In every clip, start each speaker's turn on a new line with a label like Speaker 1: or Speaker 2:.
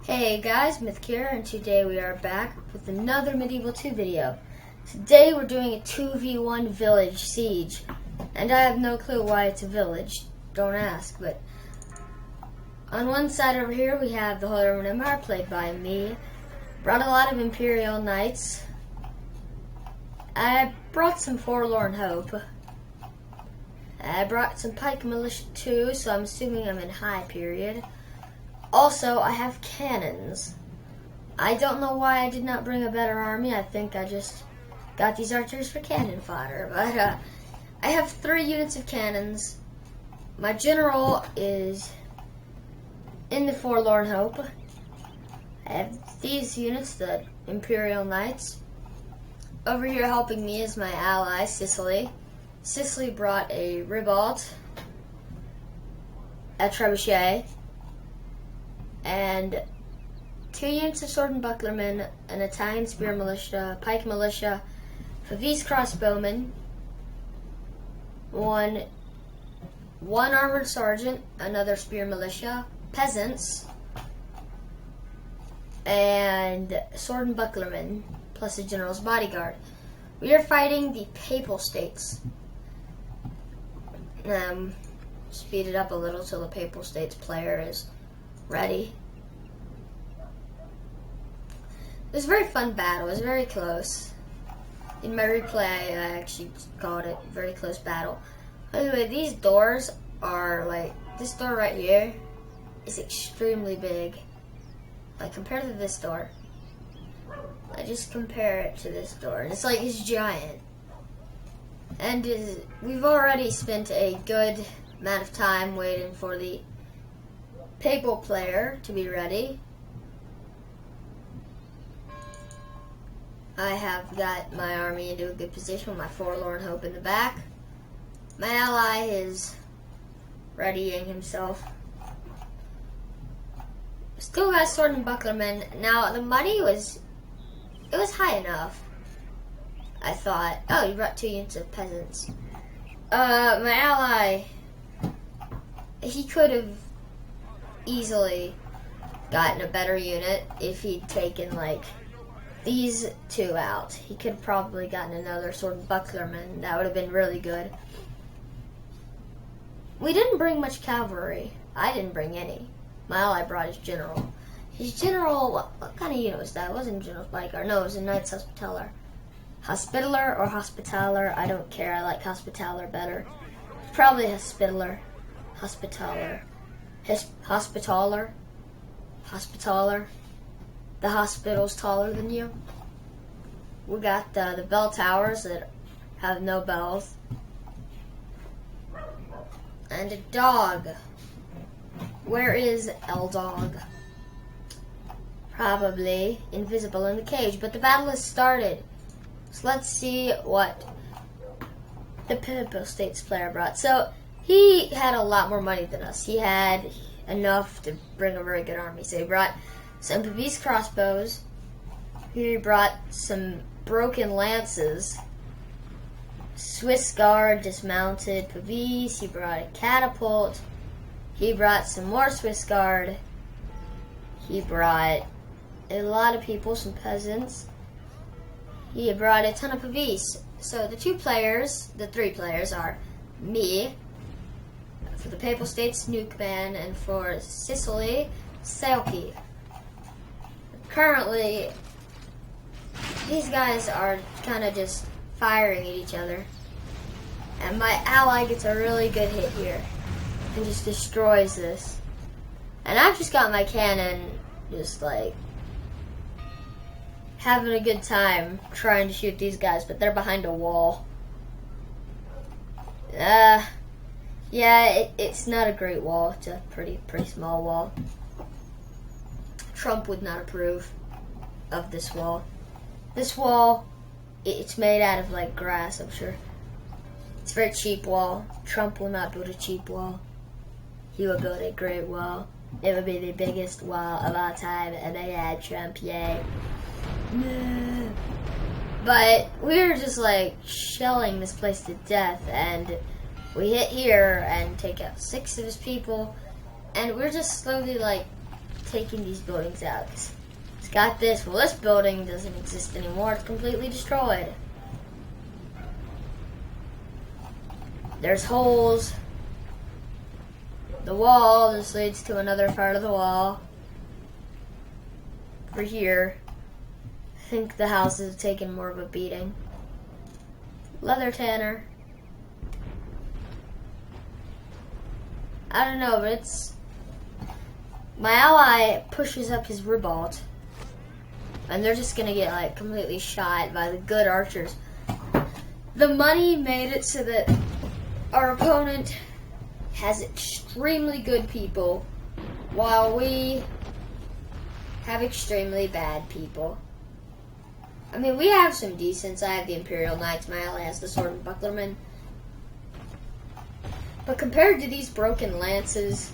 Speaker 1: Hey guys, Mithyc here, and today we are back with another Medieval 2 video. Today we're doing a 2v1 village siege, and I have no clue why it's a village, don't ask, but on one side over here we have the Holy Roman Empire, played by me. Brought a lot of Imperial Knights. I brought some Forlorn Hope. I brought some Pike Militia too, so I'm assuming I'm in high period. Also, I have cannons. I don't know why I did not bring a better army. I think I just got these archers for cannon fodder. But I have 3 units of cannons. My general is in the Forlorn Hope. I have these units, the Imperial Knights. Over here helping me is my ally, Sicily. Sicily brought a Ribault, a Trebuchet, and 2 units of sword and bucklermen, an Italian spear militia, pike militia, Favis crossbowmen, one armored sergeant, another spear militia, peasants, and sword and bucklermen, plus a general's bodyguard. We are fighting the Papal States. Speed it up a little till the Papal States player is ready. It was a very fun battle. It was very close. In my replay, I actually called it a very close battle. By the way, these doors are like, this door right here is extremely big. Like, compared to this door. I just compare it to this door, and it's like, it's giant. And we've already spent a good amount of time waiting for the Papal player to be ready. I have got my army into a good position with my Forlorn Hope in the back. My ally is readying himself. Still got sword and bucklermen. Now the money was high enough. I thought, oh, you brought 2 units of peasants. My ally, he could have easily gotten a better unit if he'd taken like these 2 out. He could have probably gotten another sword and bucklerman. That would have been really good. We didn't bring much cavalry. I didn't bring any. My ally brought his general. His general, what kind of unit was that? It wasn't a general's bodyguard. No, it was a knight's hospitaller. Hospitaller or hospitaller, I don't care. I like hospitaller better. Probably hospitaller. Hospitaller. Hospitaller. Hospitaller. The hospital's taller than you. We got the bell towers that have no bells. And a dog. Where is El Dog? Probably invisible in the cage, but the battle has started. So let's see what the Papal States player brought. So he had a lot more money than us. He had enough to bring a very good army. So he brought some Favis crossbows. He brought some broken lances. Swiss Guard dismounted Favis. He brought a catapult. He brought some more Swiss Guard. He brought a lot of people, some peasants. He brought a ton of Favis. So the 3 players are me, for the Papal States, Nukeman, and for Sicily, Selkie. Currently, these guys are kind of just firing at each other. And my ally gets a really good hit here and just destroys this. And I've just got my cannon just like having a good time trying to shoot these guys, but they're behind a wall. Yeah, it's not a great wall. It's a pretty small wall. Trump would not approve of this wall. This wall, it's made out of like grass, I'm sure. It's a very cheap wall. Trump will not build a cheap wall. He will build a great wall. It would be the biggest wall of all time, and I had Trump, yay. But we were just like shelling this place to death, and we hit here and take out 6 of his people, and we're just slowly like taking these buildings out. It's got this. Well, this building doesn't exist anymore. It's completely destroyed. There's holes. The wall, this leads to another part of the wall. For here, I think the houses have taken more of a beating. Leather tanner. I don't know, but it's... My ally pushes up his ribault, and they're just gonna get like completely shot by the good archers. The money made it so that our opponent has extremely good people, while we have extremely bad people. I mean, we have some decents. I have the Imperial Knights. My ally has the Sword and Bucklermen. But compared to these broken lances,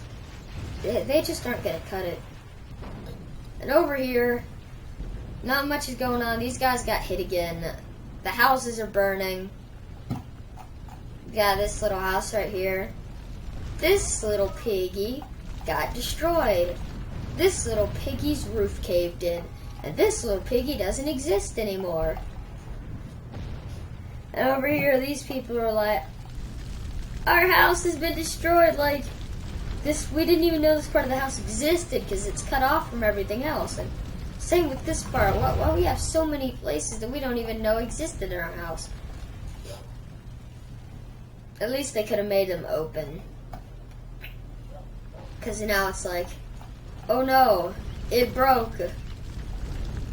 Speaker 1: they just aren't going to cut it. And over here, not much is going on. These guys got hit again. The houses are burning. We got this little house right here. This little piggy got destroyed. This little piggy's roof caved in. And this little piggy doesn't exist anymore. And over here, these people are like, our house has been destroyed. Like, this, we didn't even know this part of the house existed because it's cut off from everything else. And same with this part. Well, we have so many places that we don't even know existed in our house. At least they could have made them open. Because now it's like, oh no, it broke.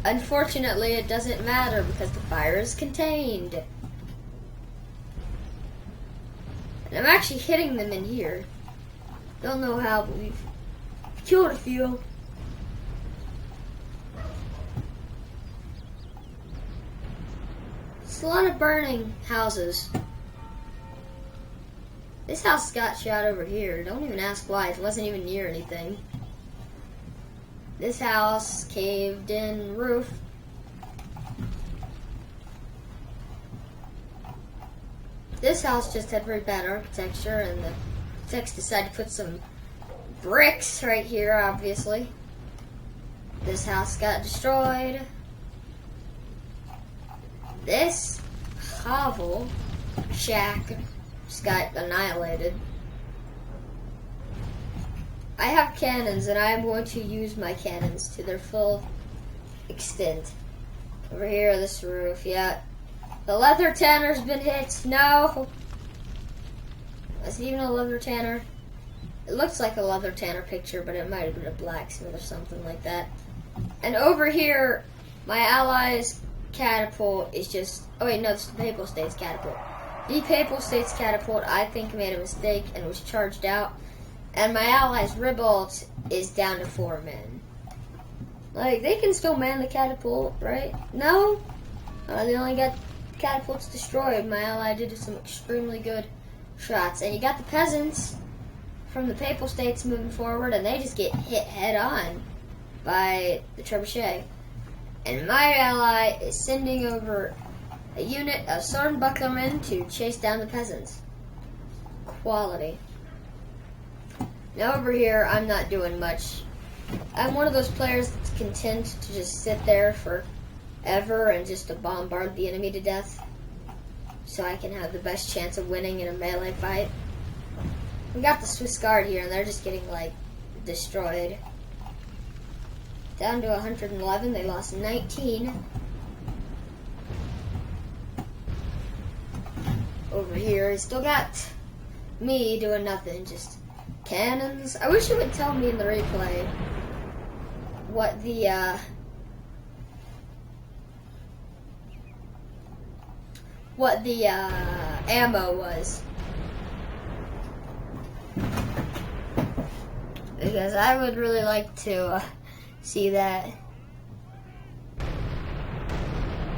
Speaker 1: Unfortunately, it doesn't matter because the fire is contained. And I'm actually hitting them in here. Don't know how, but we've killed a few. It's a lot of burning houses. This house got shot over here. Don't even ask why. It wasn't even near anything. This house caved in roof. This house just had very bad architecture, and the architects decided to put some bricks right here, obviously. This house got destroyed. This hovel shack just got annihilated. I have cannons, and I am going to use my cannons to their full extent. Over here, this roof, yeah. The leather tanner's been hit. No! Is it even a leather tanner? It looks like a leather tanner picture, but it might have been a blacksmith or something like that. And over here, my ally's catapult is just... Oh wait, no, it's the Papal States catapult. The Papal States catapult, I think, made a mistake and was charged out. And my ally's ribault is down to 4 men. Like, they can still man the catapult, right? No? They only got catapults destroyed. My ally did some extremely good shots. And you got the peasants from the Papal States moving forward, and they just get hit head on by the trebuchet. And my ally is sending over a unit of sword and bucklermen to chase down the peasants. Quality. Now over here, I'm not doing much. I'm one of those players that's content to just sit there forever and just to bombard the enemy to death, so I can have the best chance of winning in a melee fight. We got the Swiss Guard here, and they're just getting, like, destroyed. Down to 111, they lost 19. Over here, we still got me doing nothing, just cannons. I wish it would tell me in the replay what the ammo was, because I would really like to see that.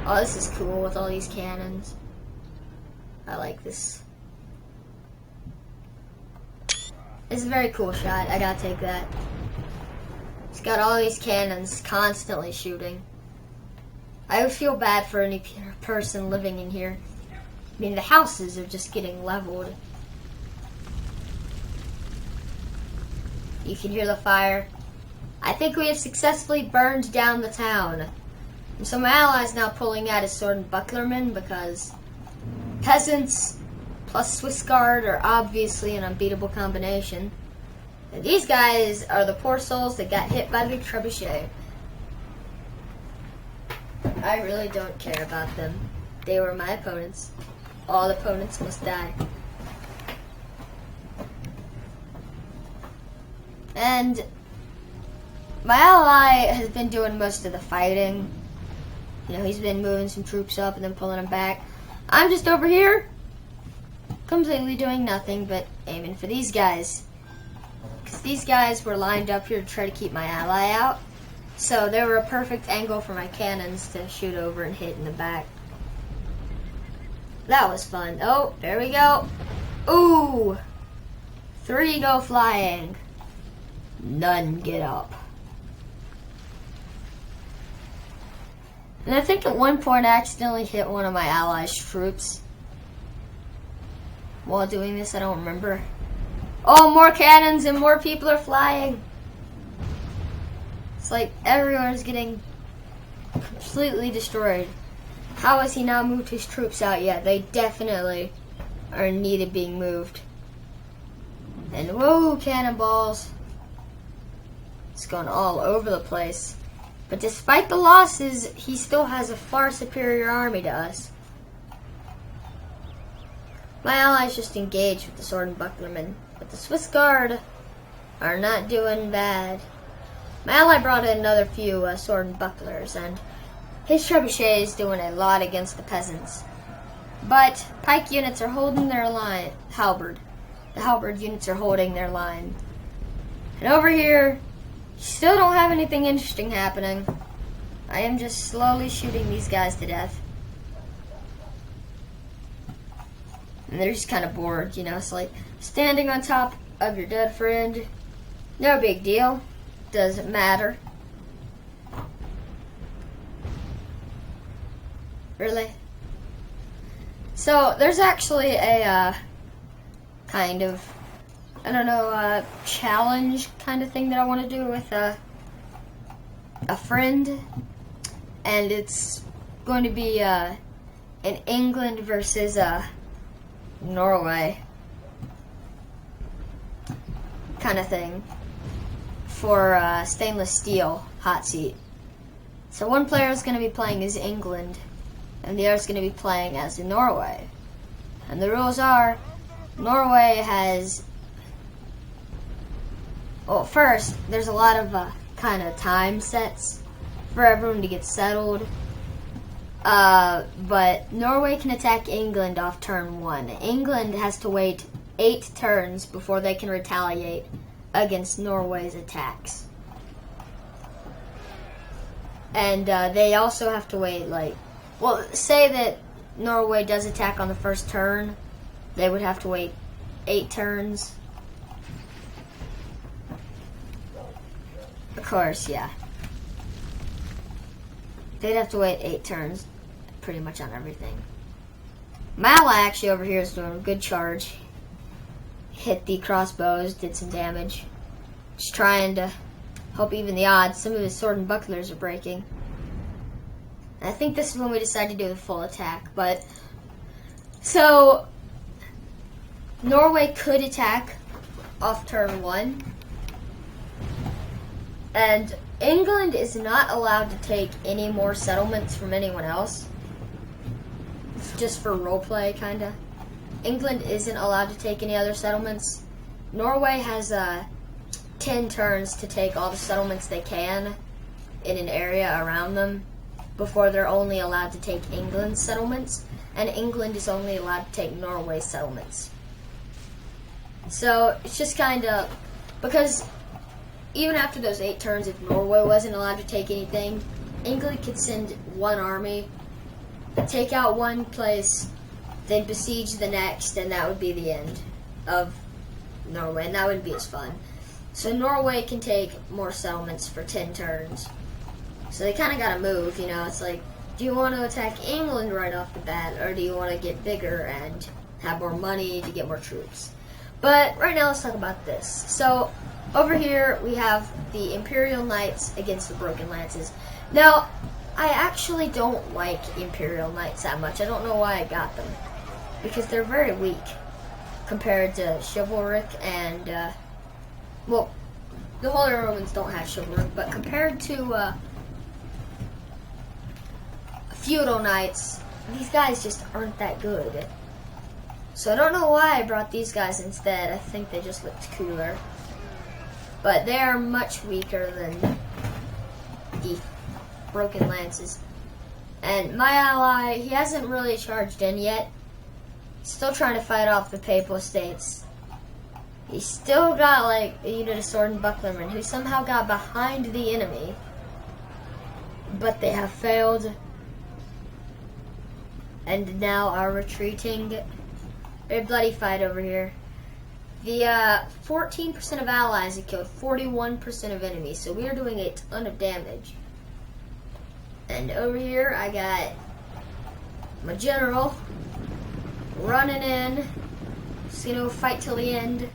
Speaker 1: Oh, this is cool with all these cannons. I like this. It's a very cool shot. I gotta take that. It's got all these cannons constantly shooting. I would feel bad for any person living in here. I mean, the houses are just getting leveled. You can hear the fire. I think we have successfully burned down the town. And so my ally is now pulling out his sword and bucklerman because peasants plus Swiss Guard are obviously an unbeatable combination. And these guys are the poor souls that got hit by the trebuchet. I really don't care about them. They were my opponents. All opponents must die. And my ally has been doing most of the fighting. You know, he's been moving some troops up and then pulling them back. I'm just over here, completely doing nothing but aiming for these guys. Because these guys were lined up here to try to keep my ally out. So they were a perfect angle for my cannons to shoot over and hit in the back. That was fun. Oh, there we go. Ooh! 3 go flying. None get up. And I think at one point I accidentally hit one of my allies' troops. While doing this, I don't remember. Oh, more cannons and more people are flying. It's like everyone's getting completely destroyed. How has he not moved his troops out yet? They definitely are in need of being moved. And whoa, cannonballs. It's going all over the place. But despite the losses, he still has a far superior army to us. My allies just engaged with the sword and bucklermen, but the Swiss Guard are not doing bad. My ally brought in another few sword and bucklers, and his trebuchet is doing a lot against the peasants. But pike units are holding their line. The halberd units are holding their line. And over here, still don't have anything interesting happening. I am just slowly shooting these guys to death. And they're just kind of bored, you know. It's like standing on top of your dead friend. No big deal. Doesn't matter. Really? So there's actually a kind of, I don't know, challenge kind of thing that I want to do with a friend, and it's going to be in England versus Norway kind of thing for stainless steel hot seat. So one player is going to be playing as England, and the other is going to be playing as Norway. And the rules are, Norway has, well, first, there's a lot of kind of time sets for everyone to get settled. But Norway can attack England off turn 1. England has to wait 8 turns before they can retaliate against Norway's attacks. And they also have to wait, like, well, say that Norway does attack on the first turn, they would have to wait 8 turns. Of course, yeah. They'd have to wait 8 turns pretty much on everything. My ally actually over here is doing a good charge. Hit the crossbows, did some damage. Just trying to help even the odds. Some of his sword and bucklers are breaking. And I think this is when we decide to do the full attack. But so Norway could attack off turn 1. And England is not allowed to take any more settlements from anyone else. It's just for roleplay, kinda. England isn't allowed to take any other settlements. Norway has 10 turns to take all the settlements they can in an area around them before they're only allowed to take England's settlements, and England is only allowed to take Norway's settlements. So it's just kind of, because even after those 8 turns, if Norway wasn't allowed to take anything, England could send one army, take out one place, then besiege the next, and that would be the end of Norway, and that wouldn't be as fun. So Norway can take more settlements for 10 turns. So they kind of got to move, you know. It's like, do you want to attack England right off the bat, or do you want to get bigger and have more money to get more troops? But right now, let's talk about this. So over here we have the Imperial Knights against the Broken Lances. Now, I actually don't like Imperial Knights that much. I don't know why I got them. Because they're very weak compared to Chivalric and, well, the Holy Romans don't have Chivalric, but compared to Feudal Knights, these guys just aren't that good. So I don't know why I brought these guys instead. I think they just looked cooler. But they are much weaker than the Broken Lances. And my ally, he hasn't really charged in yet. Still trying to fight off the Papal States. He's still got like a unit of sword and bucklermen who somehow got behind the enemy. But they have failed. And now are retreating. Very bloody fight over here. The 14% of allies have killed 41% of enemies, so we are doing a ton of damage. And over here, I got my general running in. Just gonna fight till the end.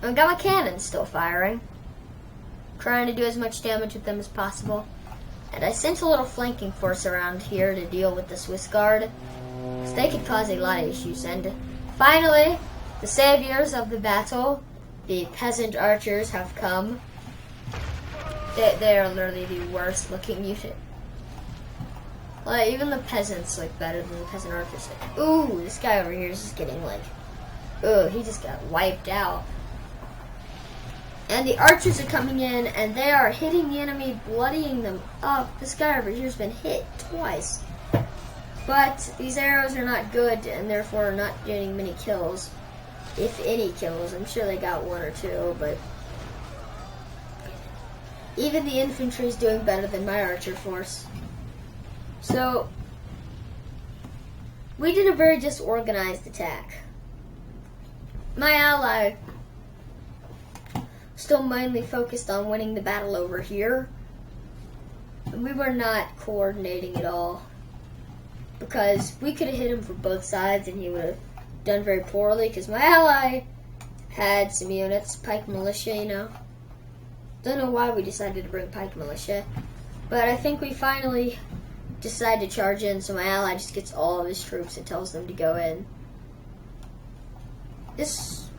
Speaker 1: I've got my cannons still firing, trying to do as much damage with them as possible. And I sent a little flanking force around here to deal with the Swiss Guard, because they could cause a lot of issues. And finally, the saviors of the battle, the peasant archers, have come. They are literally the worst looking unit. Like, even the peasants look better than the peasant archers. Ooh, this guy over here is just getting like, ooh, he just got wiped out. And the archers are coming in, and they are hitting the enemy, bloodying them up. This guy over here has been hit twice. But these arrows are not good, and therefore not getting many kills. If any kills. I'm sure they got one or two, but even the infantry is doing better than my archer force. So, we did a very disorganized attack. My ally still mainly focused on winning the battle over here. We were not coordinating at all, because we could have hit him from both sides and he would have done very poorly, because my ally had some units, pike militia, you know. Don't know why we decided to bring pike militia, but I think we finally decided to charge in, so my ally just gets all of his troops and tells them to go in.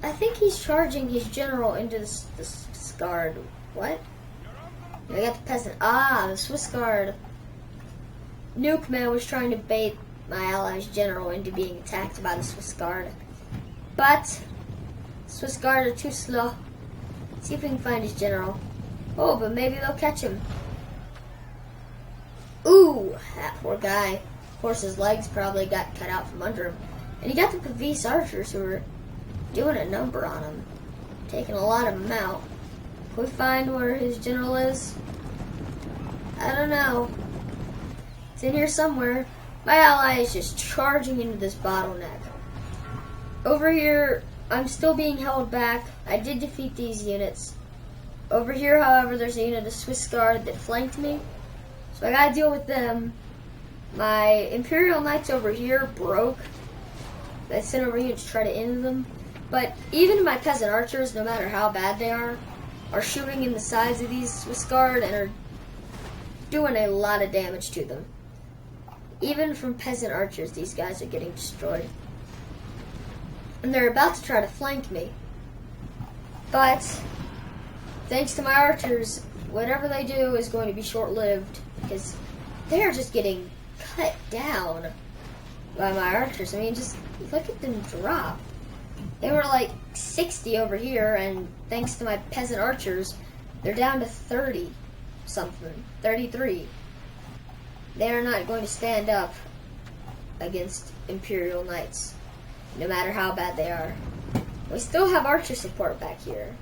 Speaker 1: I think he's charging his general into the Swiss Guard. What? I got the peasant. Ah, the Swiss Guard. Nuke Man was trying to bait my ally's general into being attacked by the Swiss Guard. But Swiss Guard are too slow. Let's see if we can find his general. Oh, but maybe they'll catch him. Ooh, that poor guy. Of course, his legs probably got cut out from under him. And he got the Pavis archers who were doing a number on him, taking a lot of them out. Can we find where his general is? I don't know. It's in here somewhere. My ally is just charging into this bottleneck. Over here, I'm still being held back. I did defeat these units. Over here, however, there's a unit of Swiss Guard that flanked me, so I gotta deal with them. My Imperial Knights over here broke. I sent over here to try to end them. But even my peasant archers, no matter how bad they are shooting in the sides of these Swiss Guard and are doing a lot of damage to them. Even from peasant archers, these guys are getting destroyed. And they're about to try to flank me. But thanks to my archers, whatever they do is going to be short-lived, because they are just getting cut down by my archers. I mean, just look at them drop. They were like 60 over here, and thanks to my peasant archers, they're down to 30 something, 33. They are not going to stand up against Imperial Knights, no matter how bad they are. We still have archer support back here,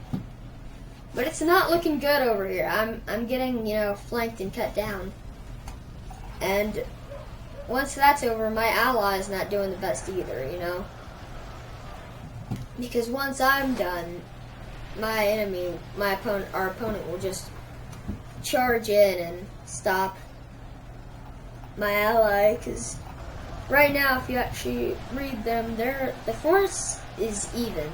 Speaker 1: but it's not looking good over here. I'm getting, you know, flanked and cut down. And once that's over, my ally is not doing the best either, you know. Because once I'm done, my enemy, our opponent will just charge in and stop my ally. Because right now, if you actually read them, the force is even.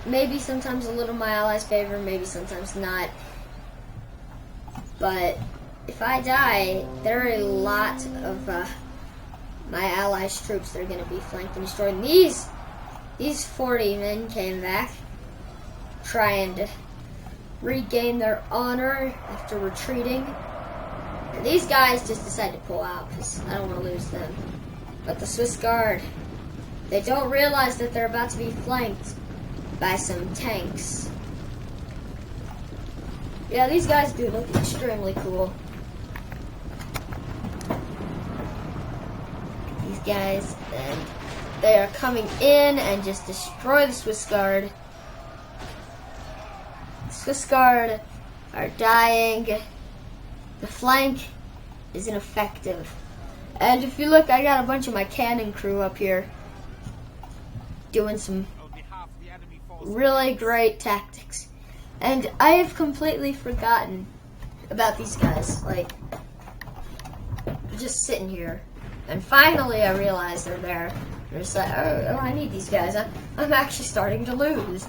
Speaker 1: maybe sometimes a little my allies' favor, maybe sometimes not. But if I die, there are a lot of my allies' troops that are going to be flanked and destroyed. And these 40 men came back, trying to regain their honor after retreating. And these guys just decided to pull out because I don't want to lose them. But the Swiss Guard, they don't realize that they're about to be flanked by some tanks. Yeah, these guys do look extremely cool. These guys, and they are coming in and just destroy the Swiss Guard. The Swiss Guard are dying. The flank is ineffective. And if you look, I got a bunch of my cannon crew up here doing some really great tactics. And I have completely forgotten about these guys. Like, just sitting here. And finally I realized they're there. They're just like, oh, I need these guys. I'm actually starting to lose.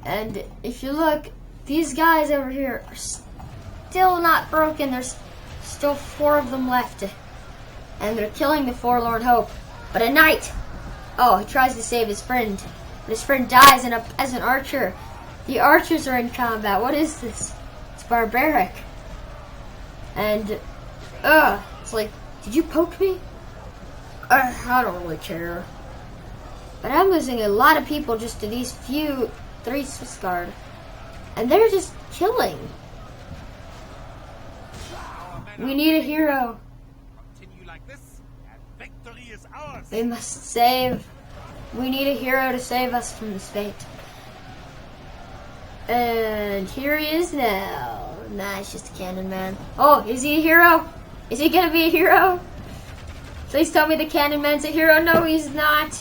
Speaker 1: And if you look, these guys over here are still not broken. There's still 4 of them left. And they're killing the Forlorn Hope. But a knight, oh, he tries to save his friend. But his friend dies as an archer. The archers are in combat. What is this? It's barbaric. And, it's like, did you poke me? I don't really care. But I'm losing a lot of people just to these 3 Swiss Guard. And they're just killing. We need a hero.
Speaker 2: Continue like this, and victory is ours.
Speaker 1: We must save. We need a hero to save us from this fate. And here he is now. Nah, he's just a cannon man. Oh, is he a hero? Is he gonna be a hero? Please tell me the cannon man's a hero. No, he's not.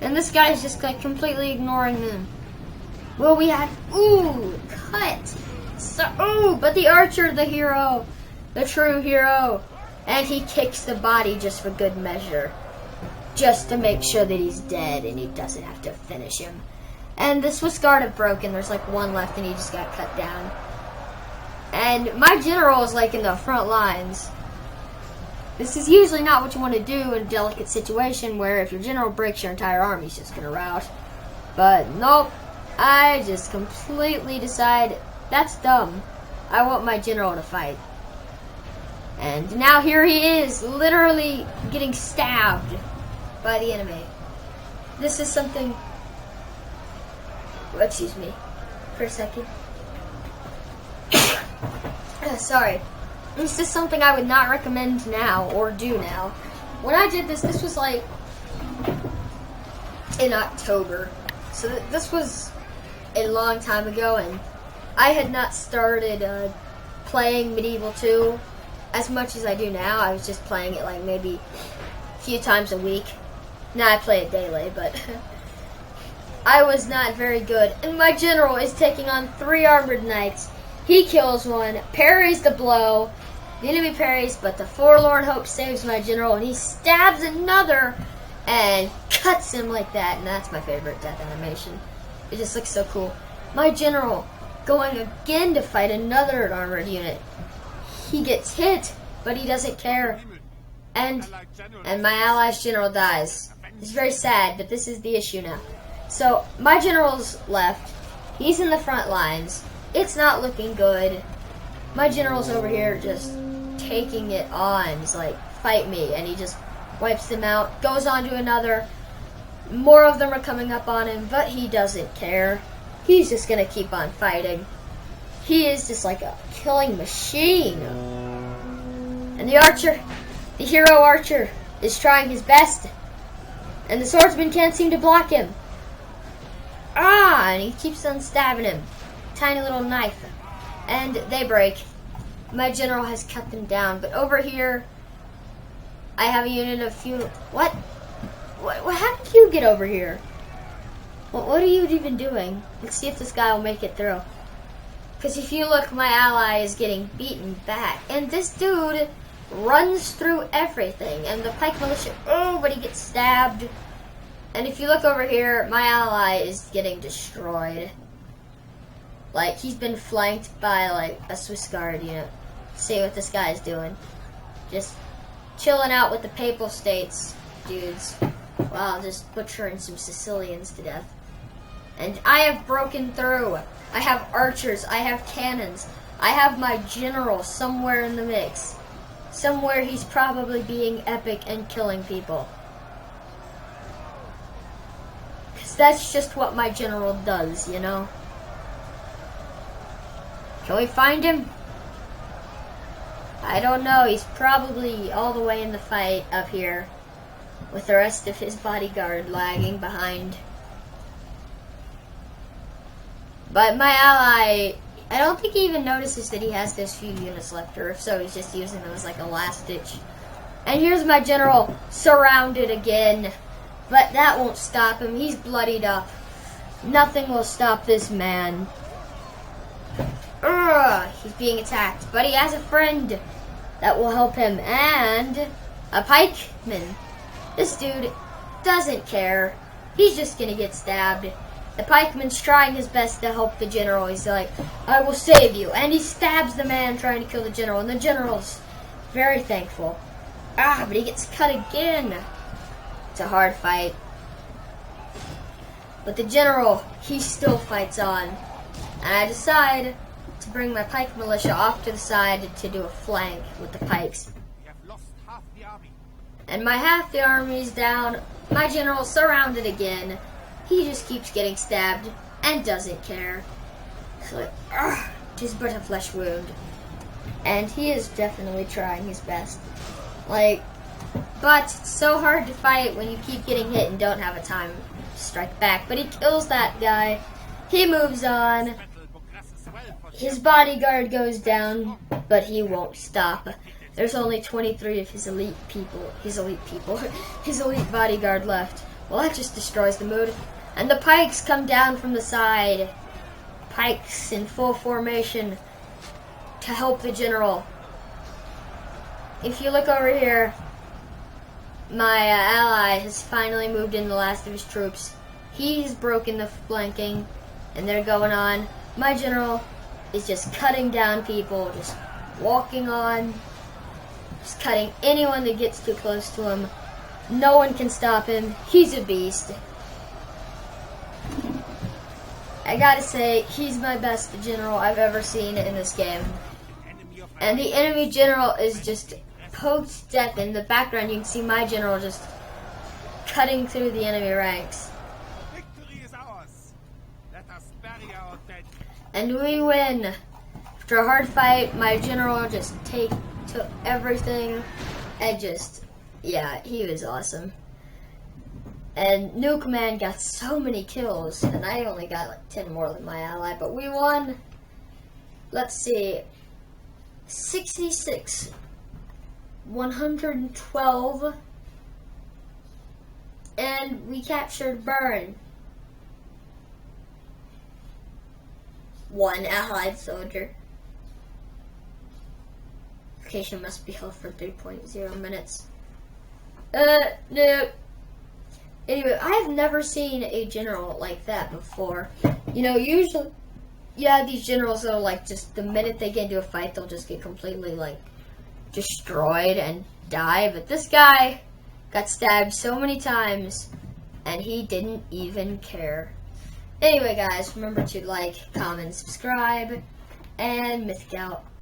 Speaker 1: And this guy's just like completely ignoring them. Well, we had, ooh, cut. So, ooh, but the archer, the hero, the true hero. And he kicks the body just for good measure. Just to make sure that he's dead and he doesn't have to finish him. And the Swiss Guard have broken. There's like 1 left and he just got cut down. And my general is like in the front lines. This is usually not what you want to do in a delicate situation where if your general breaks, your entire army's just going to rout. But nope. I just completely decide that's dumb. I want my general to fight. And now here he is, literally getting stabbed by the enemy. This is something... Excuse me for a second. Sorry. This is something I would not recommend now or do now. When I did this was like in October. So this was a long time ago, and I had not started playing Medieval 2 as much as I do now. I was just playing it like maybe a few times a week. Now I play it daily, but I was not very good. And my general is taking on 3 armored knights. He kills one, parries the blow, the enemy parries, but the Forlorn Hope saves my general, and he stabs another and cuts him like that, and that's my favorite death animation. It just looks so cool. My general going again to fight another armored unit. He gets hit, but he doesn't care. And my ally's general dies. It's very sad, but this is the issue now. So my general's left. He's in the front lines. It's not looking good. My general's over here just taking it on. He's like, fight me. And he just wipes them out. Goes on to another. More of them are coming up on him, but he doesn't care. He's just going to keep on fighting. He is just like a killing machine. And the archer, the hero archer, is trying his best. And the swordsman can't seem to block him. And he keeps on stabbing him. Tiny little knife. And they break. My general has cut them down. But over here, I have a unit of few... What? How did you get over here? What are you even doing? Let's see if this guy will make it through. Because if you look, my ally is getting beaten back. And this dude runs through everything. And the pike militia, oh, but he gets stabbed. And if you look over here, my ally is getting destroyed. Like, he's been flanked by, like, a Swiss guard, you know. See what this guy's doing. Just chilling out with the Papal States dudes. Wow, just butchering some Sicilians to death. And I have broken through. I have archers. I have cannons. I have my general somewhere in the mix. Somewhere he's probably being epic and killing people. Because that's just what my general does, you know? Can we find him? I don't know. He's probably all the way in the fight up here with the rest of his bodyguard lagging behind. But my ally, I don't think he even notices that he has those few units left, or if so, he's just using them as like a last ditch. And here's my general, surrounded again. But that won't stop him. He's bloodied up. Nothing will stop this man. He's being attacked, but he has a friend that will help him, and a pikeman. This dude doesn't care. He's just gonna get stabbed. The pikeman's trying his best to help the general. He's like, I will save you. And he stabs the man trying to kill the general, and the general's very thankful. But he gets cut again. It's a hard fight. But the general, he still fights on. And I decide to bring my pike militia off to the side to do a flank with the pikes.
Speaker 2: We have lost half the army.
Speaker 1: And my half the army's down. My general's surrounded again. He just keeps getting stabbed and doesn't care. So, just but a flesh wound. And he is definitely trying his best. Like, but it's so hard to fight when you keep getting hit and don't have a time to strike back. But he kills that guy. He moves on. His bodyguard goes down, but he won't stop. There's only 23 of his elite bodyguard left. Well, that just destroys the mood. And the pikes come down from the side. Pikes in full formation to help the general. If you look over here, my ally has finally moved in the last of his troops. He's broken the flanking, and they're going on. My general is just cutting down people, just walking on, just cutting anyone that gets too close to him. No one can stop him. He's a beast. I gotta say, he's my best general I've ever seen in this game. And the enemy general is just poked to death. In the background, you can see my general just cutting through the enemy ranks.
Speaker 2: Victory is ours. Let us bury our dead.
Speaker 1: And we win. After a hard fight, my general just took everything and just, yeah, he was awesome. And Nuke Man got so many kills, and I only got like 10 more than my ally, but we won, let's see, 66, 112, and we captured Burn. 1 allied soldier. Location must be held for 3.0 minutes. No. Anyway, I have never seen a general like that before. You know, usually, yeah, these generals are like, just the minute they get into a fight, they'll just get completely like destroyed and die. But this guy got stabbed so many times, and he didn't even care. Anyway, guys, remember to like, comment, subscribe, and Mithyc out.